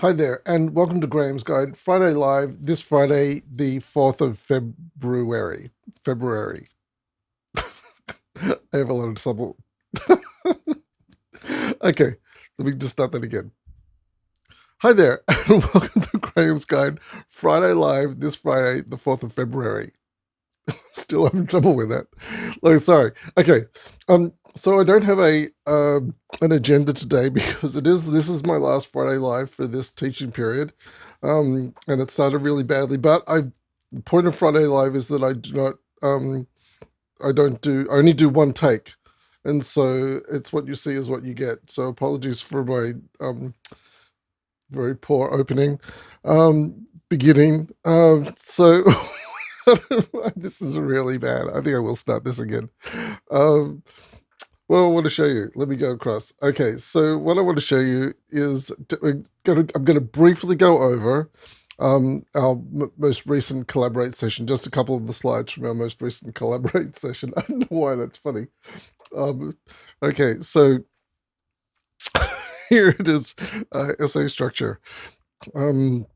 Hi there, and welcome to Graham's Guide Friday Live. This Friday, the 4th of February. February. I have a lot of trouble. Okay, let me just start that again. Hi there, and welcome to Graham's Guide Friday Live. This Friday, the 4th of February. Still having trouble with that. Like, sorry. Okay. So I don't have a an agenda today because this is my last Friday live for this teaching period. And it started really badly. But the point of Friday live is that I only do one take. And so it's what you see is what you get. So apologies for my very poor opening. Beginning. So this is really bad. I think I will start this again. Um, what I want to show you, let me go across. Okay, so what I want to show you is I'm going to briefly go over our most recent Collaborate session, just a couple of the slides from our most recent Collaborate session. I don't know why that's funny. Um, okay, so here it is, essay structure. Um,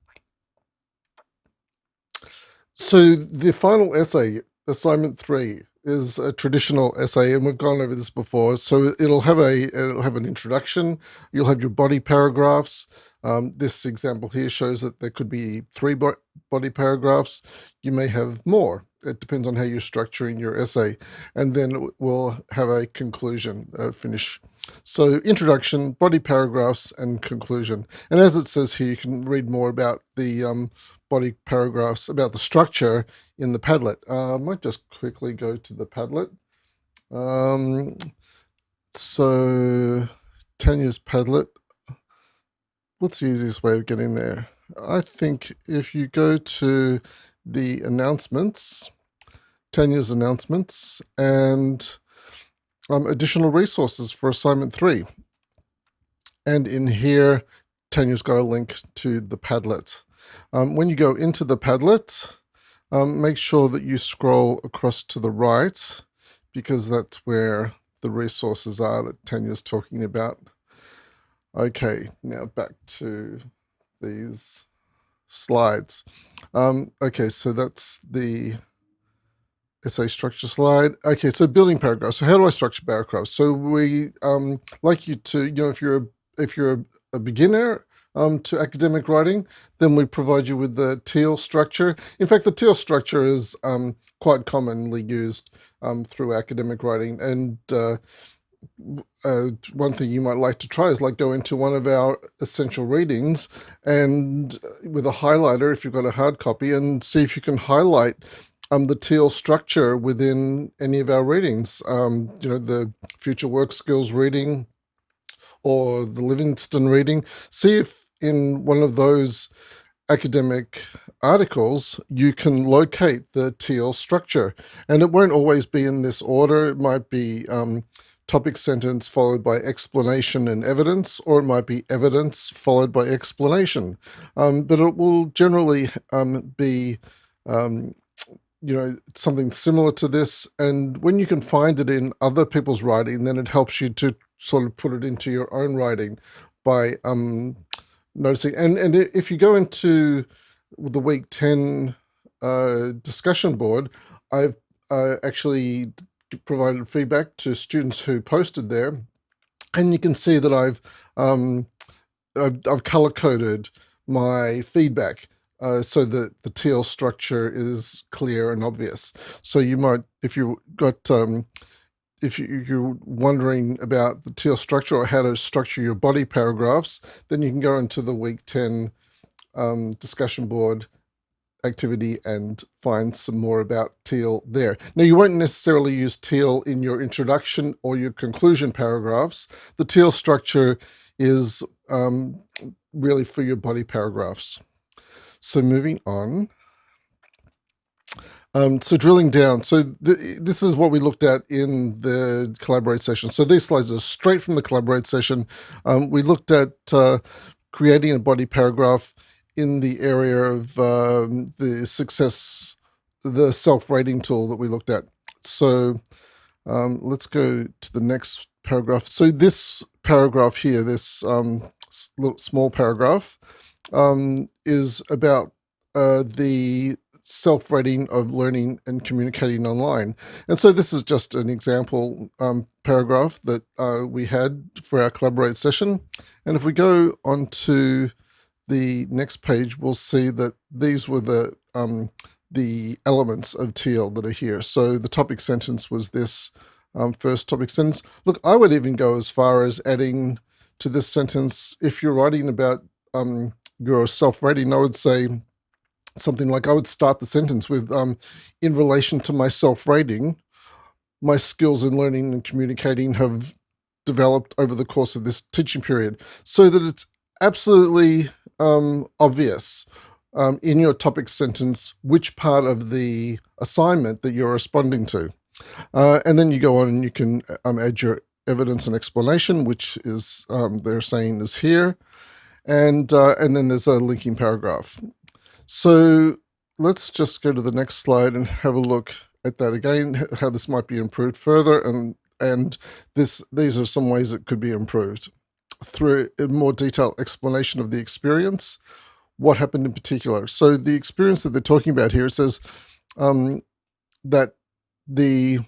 So the final essay, assignment 3, is a traditional essay, and we've gone over this before. So it'll have an introduction. You'll have your body paragraphs. This example here shows that there could be 3 body paragraphs. You may have more. It depends on how you're structuring your essay, and then we'll have a conclusion, finish. So introduction, body paragraphs, and conclusion. And as it says here, you can read more about the body paragraphs, about the structure in the Padlet. I might just quickly go to the Padlet. So Tanya's Padlet. What's the easiest way of getting there? I think if you go to the announcements, Tanya's announcements, and additional resources for assignment 3. And in here, Tanya's got a link to the Padlet. When you go into the Padlet, make sure that you scroll across to the right, because that's where the resources are that Tanya's talking about. Okay, now back to these slides. Okay, so that's the essay structure slide. Okay, so building paragraphs. So how do I structure paragraphs? So we like you to, if you're a beginner to academic writing, then we provide you with the teal structure. In fact, the teal structure is quite commonly used through academic writing. And one thing you might like to try is like go into one of our essential readings and with a highlighter, if you've got a hard copy, and see if you can highlight the teal structure within any of our readings. The future work skills reading or the Livingston reading. See if in one of those academic articles you can locate the teal structure. And it won't always be in this order. It might be topic sentence followed by explanation and evidence, or it might be evidence followed by explanation. But it will generally be something similar to this. And when you can find it in other people's writing, then it helps you to sort of put it into your own writing by noticing. And if you go into the week 10 discussion board, I've actually provided feedback to students who posted there, and you can see that I've color coded my feedback so that the teal structure is clear and obvious. So you might, if you're wondering about the teal structure or how to structure your body paragraphs, then you can go into the week 10 discussion board activity and find some more about teal there. Now, you won't necessarily use teal in your introduction or your conclusion paragraphs. The teal structure is really for your body paragraphs. So moving on. So drilling down. So this is what we looked at in the Collaborate session. So these slides are straight from the Collaborate session. We looked at creating a body paragraph in the area of the self-rating tool that we looked at. So let's go to the next paragraph. So this paragraph here, this little small paragraph, is about the self-rating of learning and communicating online. And so this is just an example paragraph that we had for our Collaborate session. And if we go on to the next page, we'll see that these were the elements of TL that are here. So the topic sentence was this first topic sentence. Look, I would even go as far as adding to this sentence, if you're writing about your self-rating, I would say something like, I would start the sentence with, in relation to my self-rating, my skills in learning and communicating have developed over the course of this teaching period, so that it's absolutely obvious in your topic sentence which part of the assignment that you're responding to. And then you go on and you can add your evidence and explanation, which is they're saying is here. And then there's a linking paragraph. So let's just go to the next slide and have a look at that again, how this might be improved further. And these are some ways it could be improved through a more detailed explanation of the experience, what happened in particular. So the experience that they're talking about here, it says that the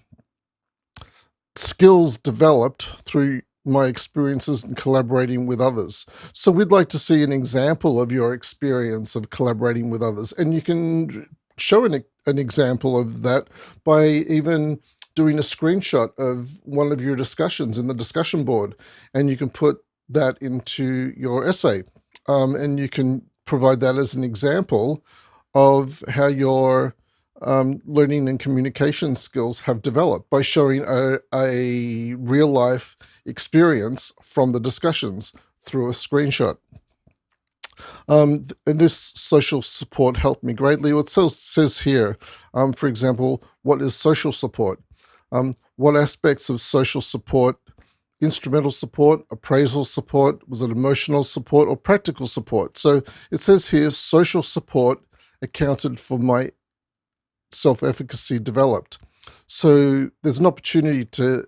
skills developed through my experiences in collaborating with others. So we'd like to see an example of your experience of collaborating with others. And you can show an example of that by even doing a screenshot of one of your discussions in the discussion board. And you can put that into your essay. And you can provide that as an example of how your learning and communication skills have developed by showing a real life experience from the discussions through a screenshot. And this social support helped me greatly. It says here, for example, what is social support? What aspects of social support, instrumental support, appraisal support, was it emotional support or practical support? So it says here, social support accounted for my self-efficacy developed. So there's an opportunity to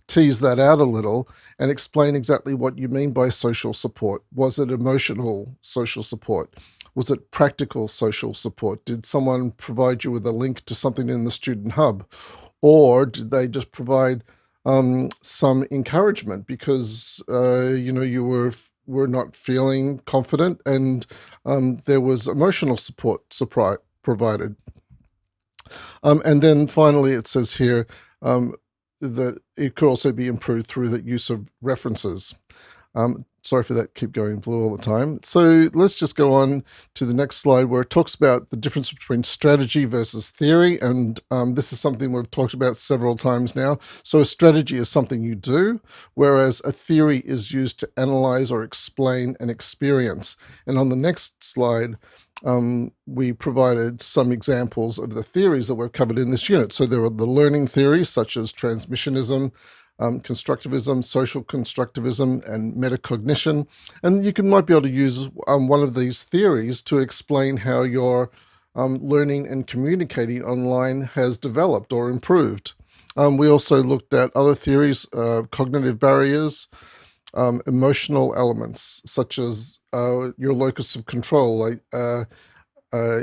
tease that out a little and explain exactly what you mean by social support. Was it emotional social support? Was it practical social support? Did someone provide you with a link to something in the student hub? Or did they just provide some encouragement because you were not feeling confident, and there was emotional support provided? And then finally, it says here that it could also be improved through the use of references. Sorry for that, keep going blue all the time. So let's just go on to the next slide, where it talks about the difference between strategy versus theory. And this is something we've talked about several times now. So a strategy is something you do, whereas a theory is used to analyze or explain an experience. And on the next slide, we provided some examples of the theories that we've covered in this unit. So there are the learning theories, such as transmissionism, constructivism, social constructivism, and metacognition. And you might be able to use one of these theories to explain how your learning and communicating online has developed or improved. We also looked at other theories, cognitive barriers, emotional elements, such as your locus of control. Like,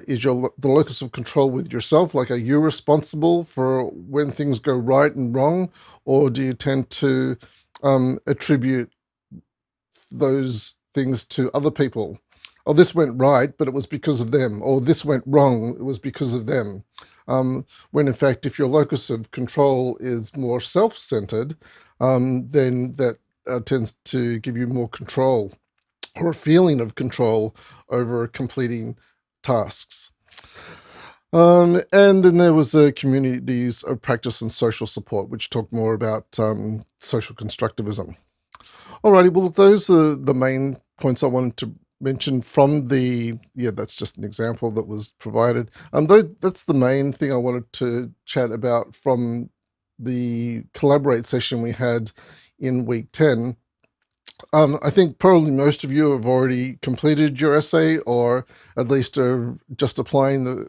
is the locus of control with yourself? Like, are you responsible for when things go right and wrong, or do you tend to attribute those things to other people? Oh, this went right, but it was because of them. Or this went wrong, it was because of them. When in fact, if your locus of control is more self-centered, then that tends to give you more control, or a feeling of control over completing tasks. And then there was the communities of practice and social support, which talked more about social constructivism. Alrighty, well, those are the main points I wanted to mention from that's just an example that was provided. That's the main thing I wanted to chat about from the Collaborate session we had in week 10. I think probably most of you have already completed your essay, or at least are just applying the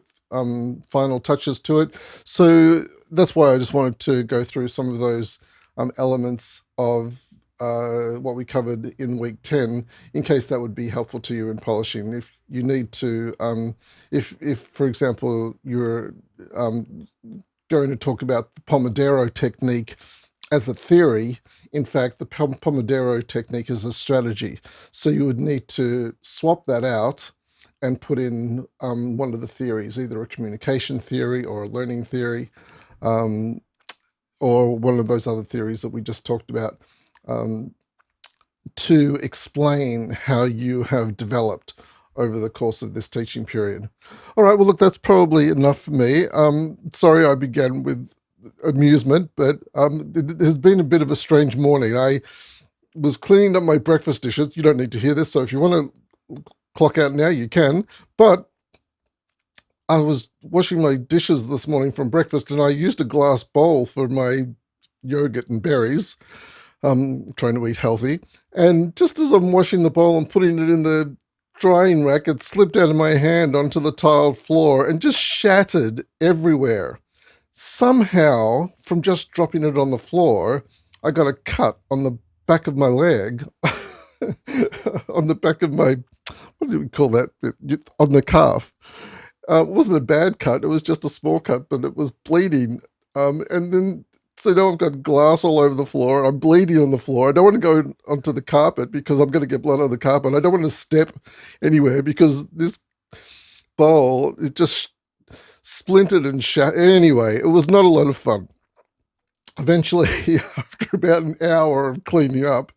final touches to it. So that's why I just wanted to go through some of those elements of what we covered in week 10, in case that would be helpful to you in polishing. If you need to, if for example, you're going to talk about the Pomodoro technique as a theory, in fact, the Pomodoro technique is a strategy. So you would need to swap that out and put in one of the theories, either a communication theory or a learning theory, or one of those other theories that we just talked about, to explain how you have developed over the course of this teaching period. All right, well, look, that's probably enough for me. Sorry I began with amusement, but it has been a bit of a strange morning. I was cleaning up my breakfast dishes. You don't need to hear this, so if you want to clock out now, you can. But I was washing my dishes this morning from breakfast, and I used a glass bowl for my yogurt and berries, trying to eat healthy. And just as I'm washing the bowl and putting it in the drying rack, it slipped out of my hand onto the tiled floor and just shattered everywhere. Somehow, from just dropping it on the floor, I got a cut on the back of my leg, on the back of my, what do we call that? On the calf. It wasn't a bad cut, it was just a small cut, but it was bleeding. And then, so now I've got glass all over the floor. I'm bleeding on the floor. I don't want to go onto the carpet because I'm going to get blood on the carpet. I don't want to step anywhere because this bowl, it just splintered and shattered. Anyway, it was not a lot of fun. Eventually, after about an hour of cleaning up,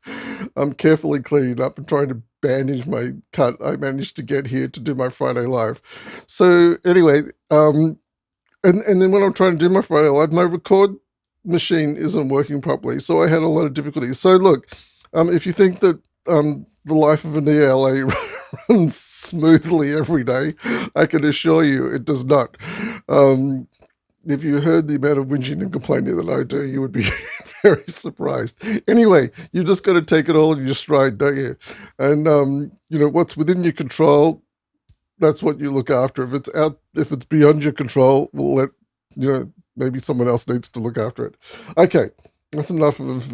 I'm carefully cleaning up and trying to bandage my cut, I managed to get here to do my Friday Live. So anyway, and then when I'm trying to do my Friday Live, my record machine isn't working properly, so I had a lot of difficulties. So look, if you think that the life of an ELA runs smoothly every day, I can assure you it does not. If you heard the amount of whinging and complaining that I do, you would be very surprised. Anyway, you just got to take it all in your stride, don't you? And what's within your control, that's what you look after. If it's beyond your control, we'll let maybe someone else needs to look after it. Okay, that's enough of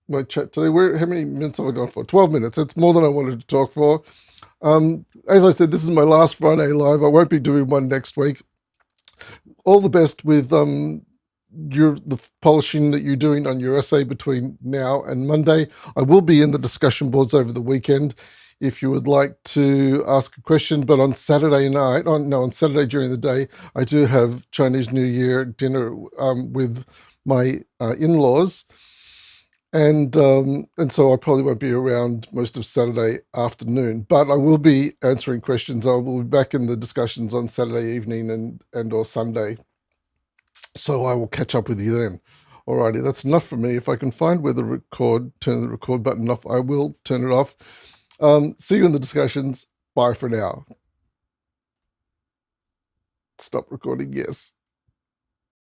my chat today. How many minutes have I gone for? 12 minutes. That's more than I wanted to talk for. As I said, this is my last Friday Live. I won't be doing one next week. All the best with the polishing that you're doing on your essay between now and Monday. I will be in the discussion boards over the weekend if you would like to ask a question, but on Saturday during the day, I do have Chinese New Year dinner with my in-laws. And so I probably won't be around most of Saturday afternoon, but I will be answering questions. I will be back in the discussions on Saturday evening and or Sunday. So I will catch up with you then. Alrighty, that's enough for me. If I can find where turn the record button off, I will turn it off. See you in the discussions. Bye for now. Stop recording, yes.